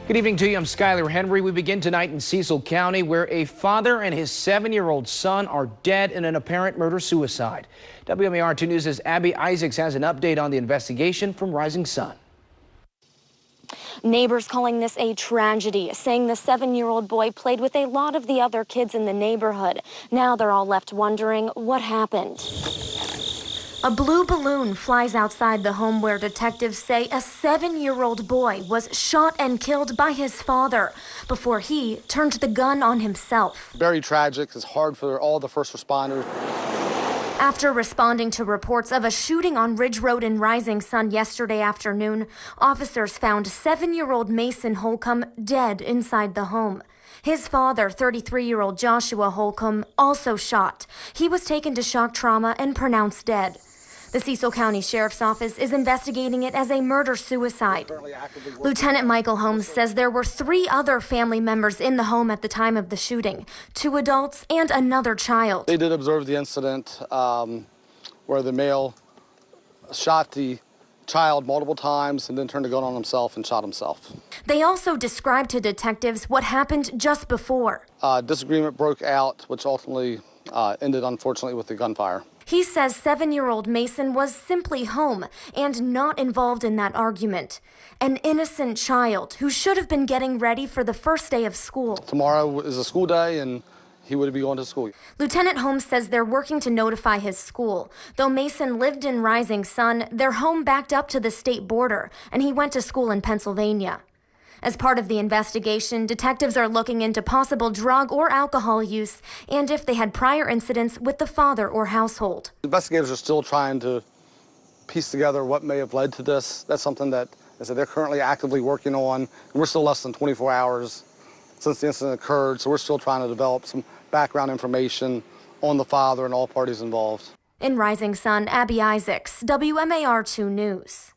Good evening to you. I'm Skyler Henry. We begin tonight in Cecil County, where a father and his 7-year-old son are dead in an apparent murder-suicide. WMAR 2 News' Abby Isaacs has an update on the investigation from Rising Sun. Neighbors calling this a tragedy, saying the 7-year-old boy played with a lot of the other kids in the neighborhood. Now they're all left wondering what happened. A blue balloon flies outside the home where detectives say a 7-year-old boy was shot and killed by his father before he turned the gun on himself. Very tragic. It's hard for all the first responders. After responding to reports of a shooting on Ridge Road in Rising Sun yesterday afternoon, officers found 7-year-old Mason Holcomb dead inside the home. His father, 33-year-old Joshua Holcomb, also shot. He was taken to shock trauma and pronounced dead. The Cecil County Sheriff's Office is investigating it as a murder-suicide. Lieutenant Michael Holmes says there were 3 other family members in the home at the time of the shooting, 2 adults and another child. They did observe the incident where the male shot the child multiple times and then turned the gun on himself and shot himself. They also described to detectives what happened just before. Disagreement broke out, which ultimately ended, unfortunately, with the gunfire. He says 7-year-old Mason was simply home and not involved in that argument. An innocent child who should have been getting ready for the first day of school. Tomorrow is a school day and he would be going to school. Lieutenant Holmes says they're working to notify his school. Though Mason lived in Rising Sun, their home backed up to the state border, and he went to school in Pennsylvania. As part of the investigation, detectives are looking into possible drug or alcohol use and if they had prior incidents with the father or household. Investigators are still trying to piece together what may have led to this. That's something that they're currently actively working on. And we're still less than 24 hours since the incident occurred, so we're still trying to develop some background information on the father and all parties involved. In Rising Sun, Abby Isaacs, WMAR 2 News.